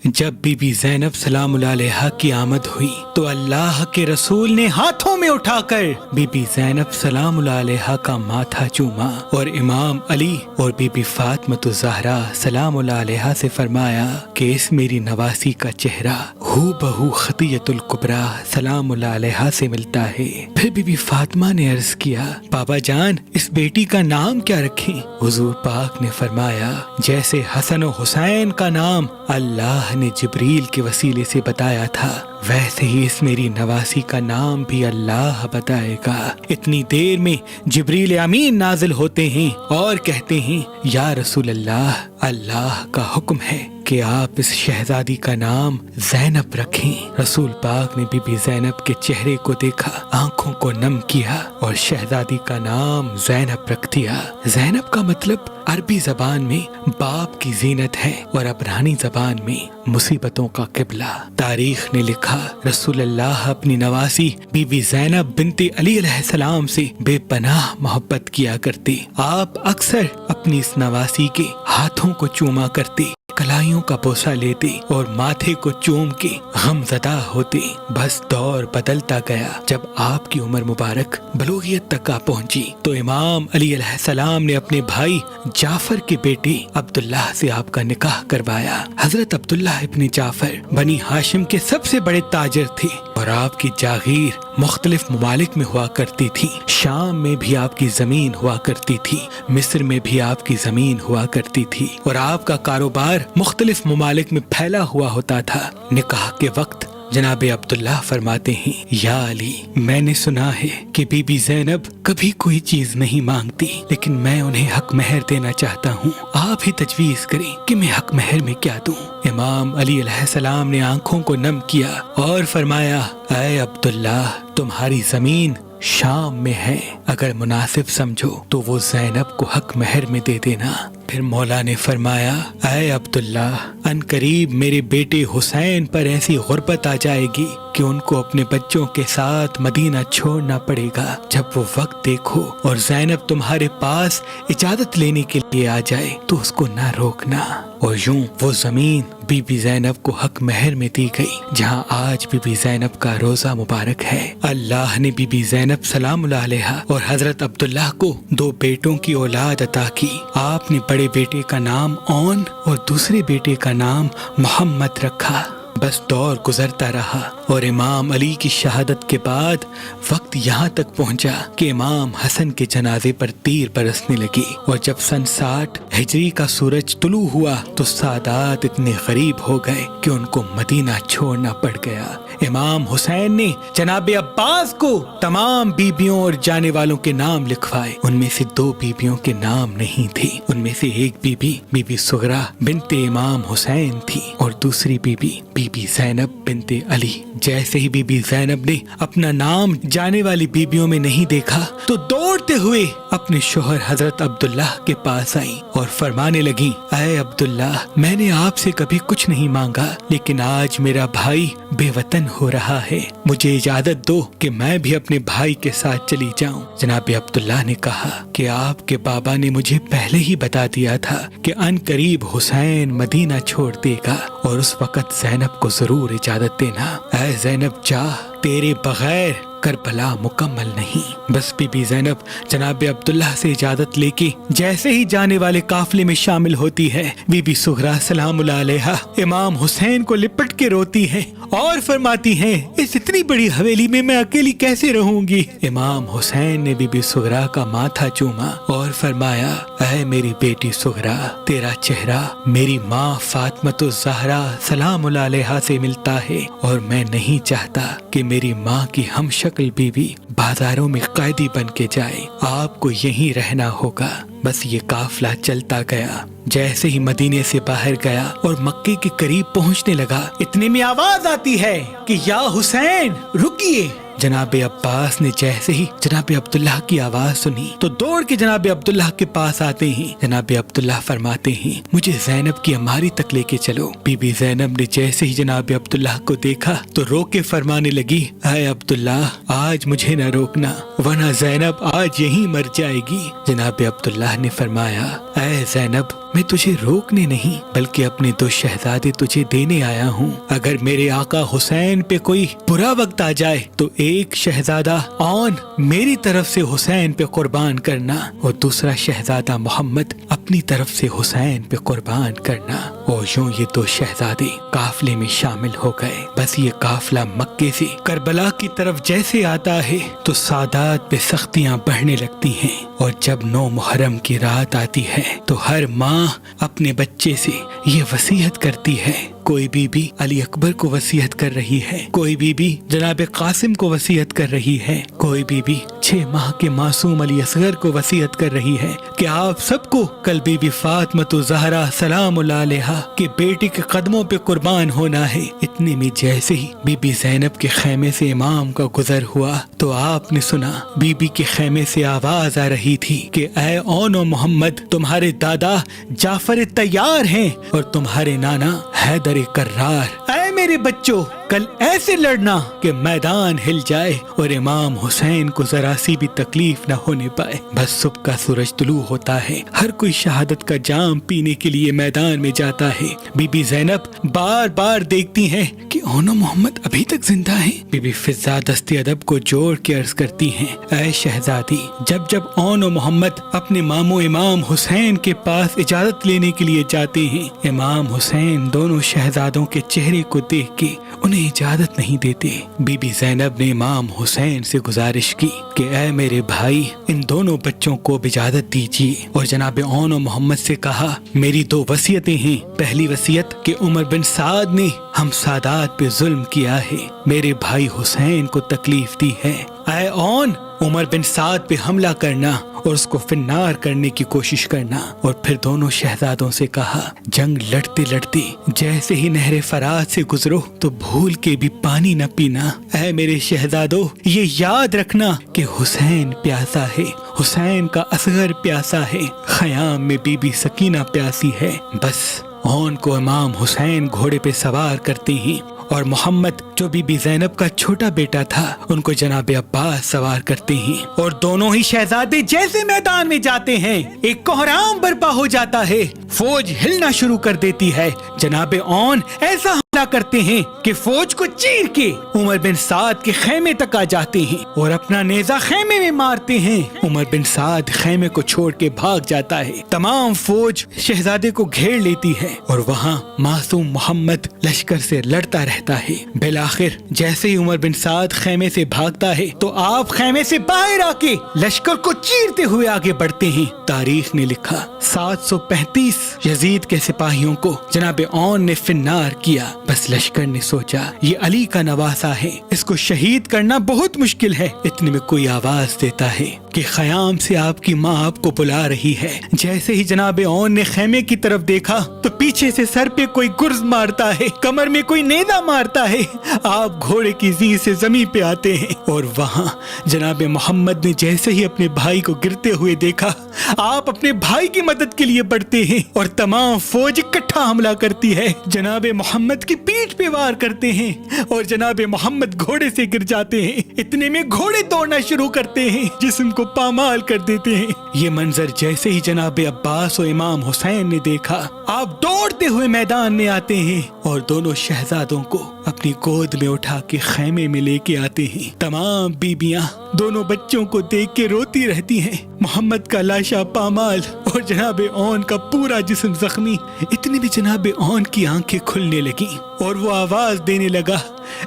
جب be be زینب سلام اللہ علیہا کی آمد ہوئی تو اللہ کے رسول نے ہاتھوں میں اٹھا کر بی بی زینب سلام اللہ علیہا کا ماتھا چوما اور امام علی اور بی بی فاطمہ الزہرا سلام اللہ علیہا سے فرمایا کہ اس میری نواسی کا چہرہ ہو بہو خدیجہ الکبریٰ سلام اللہ علیہا سے ملتا ہے۔ پھر بی بی فاطمہ نے عرض کیا بابا جان اس بیٹی کا نام کیا رکھیں؟ حضور پاک نے فرمایا جیسے حسن و حسین کا نام اللہ نے جبریل کے وسیلے سے بتایا تھا ویسے ہی اس میری نواسی کا نام بھی اللہ بتائے گا۔ اتنی دیر میں جبریل امین نازل ہوتے ہیں اور کہتے ہیں یا رسول اللہ، اللہ کا حکم ہے کہ آپ اس شہزادی کا نام زینب رکھیں۔ رسول پاک نے بی بی زینب کے چہرے کو دیکھا، آنکھوں کو نم کیا اور شہزادی کا نام زینب رکھ دیا۔ زینب کا مطلب عربی زبان میں باپ کی زینت ہے اور عبرانی زبان میں مصیبتوں کا قبلہ۔ تاریخ نے لکھا رسول اللہ اپنی نواسی بی بی زینب بنت علی علیہ السلام سے بے پناہ محبت کیا کرتے۔ آپ اکثر اپنی اس نواسی کے ہاتھوں کو چوما کرتے، کلائیوں کا بوسہ لیتے اور ماتھے کو چوم کے غم زدہ ہوتے۔ بس دور بدلتا گیا۔ جب آپ کی عمر مبارک بلوغیت تک آ پہنچی تو امام علی علیہ السلام نے اپنے بھائی جعفر کے بیٹے عبداللہ سے آپ کا نکاح کروایا۔ حضرت عبداللہ ابن جعفر بنی ہاشم کے سب سے بڑے تاجر تھے اور آپ کی جاگیر مختلف ممالک میں ہوا کرتی تھی۔ شام میں بھی آپ کی زمین ہوا کرتی تھی، مصر میں بھی آپ کی زمین ہوا کرتی تھی اور آپ کا کاروبار مختلف ممالک میں پھیلا ہوا ہوتا تھا۔ نکاح کے وقت جناب عبداللہ فرماتے ہیں یا علی، میں نے سنا ہے کہ بی بی زینب کبھی کوئی چیز نہیں مانگتی، لیکن میں انہیں حق مہر دینا چاہتا ہوں، آپ ہی تجویز کریں کہ میں حق مہر میں کیا دوں۔ امام علی علیہ السلام نے آنکھوں کو نم کیا اور فرمایا اے عبداللہ، تمہاری زمین شام میں ہے، اگر مناسب سمجھو تو وہ زینب کو حق مہر میں دے دینا۔ پھر مولا نے فرمایا اے عبداللہ، ان قریب میرے بیٹے حسین پر ایسی غربت آ جائے گی کہ ان کو اپنے بچوں کے ساتھ مدینہ چھوڑنا پڑے گا۔ جب وہ وقت دیکھو اور زینب تمہارے پاس اجازت لینے کے لیے آ جائے تو اس کو نہ روکنا۔ اور یوں وہ زمین بی بی زینب کو حق مہر میں دی گئی، جہاں آج بی بی زینب کا روزہ مبارک ہے۔ اللہ نے بی بی زینب سلام اللہ علیہا اور حضرت عبداللہ کو دو بیٹوں کی اولاد عطا کی۔ آپ نے بڑے بیٹے کا نام اون اور دوسرے بیٹے کا نام محمد رکھا۔ بس دور گزرتا رہا اور امام علی کی شہادت کے بعد وقت یہاں تک پہنچا کہ امام حسن کے جنازے پر تیر برسنے لگی، اور جب سن 60 ہجری کا سورج طلوع ہوا تو سادات اتنے غریب ہو گئے کہ ان کو مدینہ چھوڑنا پڑ گیا۔ امام حسین نے جناب عباس کو تمام بیبیوں اور جانے والوں کے نام لکھوائے۔ ان میں سے 2 بیبیوں کے نام نہیں تھے، ان میں سے ایک بی بی سغرا بنت امام حسین تھی اور دوسری بی بی زینب بنت علی۔ جیسے ہی بی بی زینب نے اپنا نام جانے والی بیبیوں میں نہیں دیکھا تو دوڑتے ہوئے اپنے شوہر حضرت عبداللہ کے پاس آئیں اور فرمانے لگیں اے عبداللہ، میں نے آپ سے کبھی کچھ نہیں مانگا، لیکن آج میرا بھائی بے وطن ہو رہا ہے، مجھے اجازت دو کہ میں بھی اپنے بھائی کے ساتھ چلی جاؤں۔ جناب عبداللہ نے کہا کہ آپ کے بابا نے مجھے پہلے ہی بتا دیا تھا کہ ان قریب حسین مدینہ چھوڑ دے گا اور اس وقت زینب کو ضرور اجازت دینا۔ اے زینب جا، تیرے بغیر کربلا مکمل نہیں۔ بس بی بی زینب جناب عبداللہ سے اجازت لے کے جیسے ہی جانے والے قافلے میں شامل ہوتی ہے، بی بی سغرا سلام اللہ علیہا امام حسین کو لپٹ کے روتی ہیں اور فرماتی ہیں اس اتنی بڑی حویلی میں میں اکیلی کیسے رہوں گی۔ امام حسین نے بی بی سغرا کا ماتھا چوما اور فرمایا اے میری بیٹی سغرا، تیرا چہرہ میری ماں فاطمہ الزہرا سلام اللہ علیہا سے ملتا ہے، اور میں نہیں چاہتا کہ میری ماں کی ہم شکل بیوی بازاروں میں قیدی بن کے جائے، آپ کو یہیں رہنا ہوگا۔ بس یہ قافلہ چلتا گیا، جیسے ہی مدینے سے باہر گیا اور مکے کے قریب پہنچنے لگا، اتنے میں آواز آتی ہے کہ یا حسین رکیے، جناب عباس نے جیسے ہی جناب عبداللہ کی آواز سنی تو دوڑ کے جناب عبداللہ کے پاس آتے ہیں۔ جناب عبداللہ فرماتے ہیں مجھے زینب کی اماری تک لے کے چلو۔ بی بی زینب نے جیسے ہی جناب عبداللہ کو دیکھا تو رو کے فرمانے لگی اے عبداللہ آج مجھے نہ روکنا ورنہ زینب آج یہیں مر جائے گی۔ جناب عبداللہ نے فرمایا اے زینب میں تجھے روکنے نہیں بلکہ اپنے 2 شہزادے تجھے دینے آیا ہوں۔ اگر میرے آقا حسین پہ کوئی برا وقت آ جائے تو ایک شہزادہ اون میری طرف سے حسین پہ قربان کرنا اور دوسرا شہزادہ محمد اپنی طرف سے حسین پہ قربان کرنا۔ اور یوں یہ 2 شہزادے قافلے میں شامل ہو گئے۔ بس یہ قافلہ مکے سے کربلا کی طرف جیسے آتا ہے تو سادات پہ سختیاں بڑھنے لگتی ہیں، اور جب 9 محرم کی رات آتی ہے تو ہر ماں اپنے بچے سے یہ وصیت کرتی ہے۔ کوئی بی بی علی اکبر کو وصیت کر رہی ہے، کوئی بی بی جناب قاسم کو وصیت کر رہی ہے، کوئی بی بی 6 ماہ کے معصوم علی اصغر کو وصیت کر رہی ہے کہ آپ سب کو کل بی بی فاطمہ زہرا سلام اللہ علیہا کے بیٹی کے قدموں پہ قربان ہونا ہے۔ اتنے میں جیسے ہی بی بی زینب کے خیمے سے امام کا گزر ہوا تو آپ نے سنا بی بی کے خیمے سے آواز آ رہی تھی کہ اے اون و محمد تمہارے دادا جعفر تیار ہیں اور تمہارے نانا حیدر کرار۔ اے میرے بچوں کل ایسے لڑنا کہ میدان ہل جائے اور امام حسین کو ذرا سی بھی تکلیف نہ ہونے پائے۔ بس صبح کا سورج طلوع ہوتا ہے، ہر کوئی شہادت کا جام پینے کے لیے میدان میں جاتا ہے۔ بی بی زینب بار بار دیکھتی ہیں کہ اون و محمد ابھی تک زندہ ہیں۔ بی بی فضا دست ادب کو جوڑ کے عرض کرتی ہیں اے شہزادی جب اون و محمد اپنے ماموں امام حسین کے پاس اجازت لینے کے لیے جاتے ہیں، امام حسین دونوں شہزادوں کے چہرے کو دیکھ کے انہیں اجازت نہیں دیتے۔ بی بی زینب نے امام حسین سے گزارش کی کہ اے میرے بھائی ان دونوں بچوں کو اجازت دیجیے، اور جناب اون و محمد سے کہا میری 2 وصیتیں ہیں۔ پہلی وصیت کہ عمر بن سعد نے ہم سادات پہ ظلم کیا ہے، میرے بھائی حسین کو تکلیف دی ہے۔ اے اون عمر بن سعد پہ حملہ کرنا اور اس کو فنار کرنے کی کوشش کرنا۔ اور پھر دونوں شہزادوں سے کہا جنگ لڑتے لڑتے جیسے ہی نہر فرات سے گزرو تو بھول کے بھی پانی نہ پینا۔ اے میرے شہزادوں یہ یاد رکھنا کہ حسین پیاسا ہے، حسین کا اصغر پیاسا ہے، خیام میں بی بی سکینہ پیاسی ہے۔ بس اون کو امام حسین گھوڑے پہ سوار کرتے ہیں اور محمد جو بی بی زینب کا چھوٹا بیٹا تھا ان کو جناب عباس سوار کرتے ہیں، اور دونوں ہی شہزادے جیسے میدان میں جاتے ہیں ایک کوہرام برپا ہو جاتا ہے، فوج ہلنا شروع کر دیتی ہے۔ جناب اون ایسا حملہ کرتے ہیں کہ فوج کو چیر کے عمر بن سعد کے خیمے تک آ جاتے ہیں اور اپنا نیزہ خیمے میں مارتے ہیں۔ عمر بن سعد خیمے کو چھوڑ کے بھاگ جاتا ہے، تمام فوج شہزادے کو گھیر لیتی ہے اور وہاں معصوم محمد لشکر سے لڑتا رہتا ہے۔ بالآخر جیسے ہی عمر بن سعد خیمے سے بھاگتا ہے تو آپ خیمے سے باہر آ کے لشکر کو چیرتے ہوئے آگے بڑھتے ہیں۔ تاریخ نے لکھا 735 یزید کے سپاہیوں کو جناب اون نے فنار کیا۔ بس لشکر نے سوچا یہ علی کا نواسا ہے، اس کو شہید کرنا بہت مشکل ہے۔ اتنے میں کوئی آواز دیتا ہے کہ خیام سے آپ کی ماں آپ کو بلا رہی ہے۔ جیسے ہی جناب اون نے خیمے کی طرف دیکھا تو پیچھے سے سر پہ کوئی گرز مارتا ہے، کمر میں کوئی نیزہ مارتا ہے۔ آپ گھوڑے کی زین سے زمین پہ آتے ہیں اور وہاں جناب محمد نے جیسے ہی اپنے بھائی کو گرتے ہوئے دیکھا آپ اپنے بھائی کی مدد کے لیے بڑھتے ہیں اور تمام فوج اکٹھا حملہ کرتی ہے، جناب محمد کی پیٹھ پہ وار کرتے ہیں اور جناب محمد گھوڑے سے گر جاتے ہیں۔ اتنے میں گھوڑے دوڑنا شروع کرتے ہیں، جسم کو پامال کر دیتے ہیں۔ یہ منظر جیسے ہی جناب عباس و امام حسین نے دیکھا آپ دوڑتے ہوئے میدان میں آتے ہیں اور دونوں شہزادوں کو اپنی گود میں اٹھا کے خیمے میں لے کے آتے ہیں۔ تمام بیبیاں دونوں بچوں کو دیکھ کے روتی رہتی ہیں، محمد کا لاشا پامال اور جناب اون کا پورا جسم زخمی۔ اتنے بھی جناب اون کی آنکھیں کھلنے لگی اور وہ آواز دینے لگا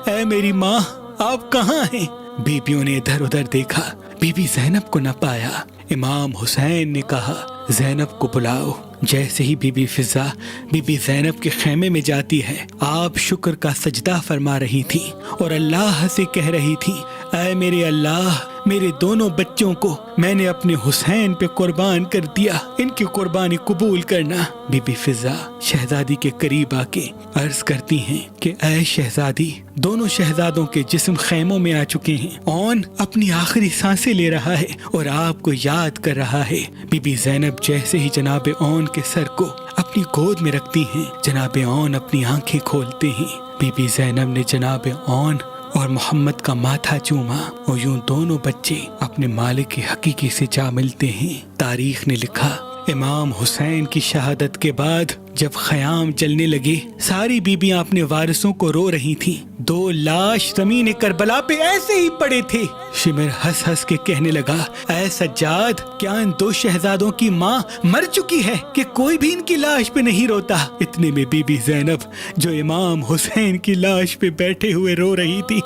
اے میری ماں آپ کہاں ہیں؟ بیبیوں نے ادھر ادھر دیکھا، بی بی زینب کو نہ پایا۔ امام حسین نے کہا زینب کو بلاؤ۔ جیسے ہی بی بی فضا بی بی زینب کے خیمے میں جاتی ہے آپ شکر کا سجدہ فرما رہی تھی اور اللہ سے کہہ رہی تھی اے میرے اللہ، میرے دونوں بچوں کو میں نے اپنے حسین پہ قربان کر دیا، ان کی قربانی قبول کرنا۔ بی بی فضا شہزادی کے قریب آ کے عرض کرتی ہیں کہ اے شہزادی، دونوں شہزادوں کے جسم خیموں میں آ چکے ہیں، اون اپنی آخری سانسیں لے رہا ہے اور آپ کو یاد کر رہا ہے۔ بی بی زینب جیسے ہی جناب اون کے سر کو اپنی گود میں رکھتی ہیں، جناب اون اپنی آنکھیں کھولتے ہیں۔ بی بی زینب نے جناب اون اور محمد کا ماتھا چوما اور یوں دونوں بچے اپنے مالک حقیقی سے جا ملتے ہیں۔ تاریخ نے لکھا، امام حسین کی شہادت کے بعد جب خیام جلنے لگے، ساری بیبیاں اپنے وارثوں کو رو رہی تھیں۔ 2 لاش زمین کربلا پہ ایسے ہی پڑے تھے۔ شمر ہنس ہنس کے کہنے لگا، اے سجاد، کیا ان 2 شہزادوں کی ماں مر چکی ہے کہ کوئی بھی ان کی لاش پہ نہیں روتا؟ اتنے میں بی بی زینب جو امام حسین کی لاش پہ بیٹھے ہوئے رو رہی تھی،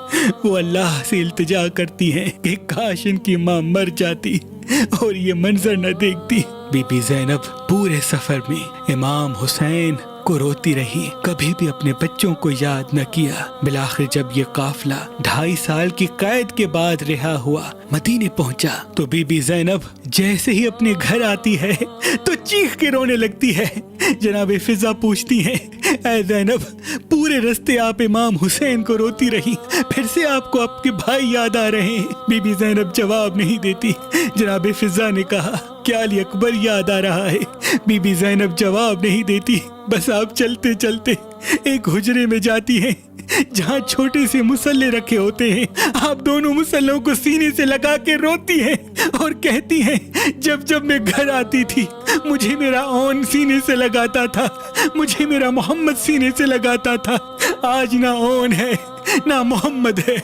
وہ اللہ سے التجا کرتی ہیں کہ کاش ان کی ماں مر جاتی اور یہ منظر نہ دیکھتی۔ بی بی زینب پورے سفر میں امام حسین کو روتی رہی، کبھی بھی اپنے بچوں کو یاد نہ کیا۔ بالآخر جب یہ قافلہ 2.5 سال کی قید کے بعد رہا ہوا مدینے پہنچا تو بی بی زینب جیسے ہی اپنے گھر آتی ہے تو چیخ کے رونے لگتی ہے۔ جناب فضا پوچھتی ہیں، اے زینب، پورے رستے آپ امام حسین کو روتی رہی، پھر سے آپ کو آپ کے بھائی یاد آ رہے ہیں؟ بی بی زینب جواب نہیں دیتی۔ جناب فضا نے کہا، کیا علی اکبر یاد آ رہا ہے؟ بی بی زینب جواب نہیں دیتی، بس آپ چلتے چلتے ایک حجرے میں جاتی ہیں جہاں چھوٹے سے مسلے رکھے ہوتے ہیں۔ آپ دونوں مسلوں کو سینے سے لگا کے روتی ہیں اور کہتی ہیں، جب جب میں گھر آتی تھی مجھے میرا اون سینے سے لگاتا تھا، مجھے میرا محمد سینے سے لگاتا تھا، آج نہ اون ہے نہ محمد ہے۔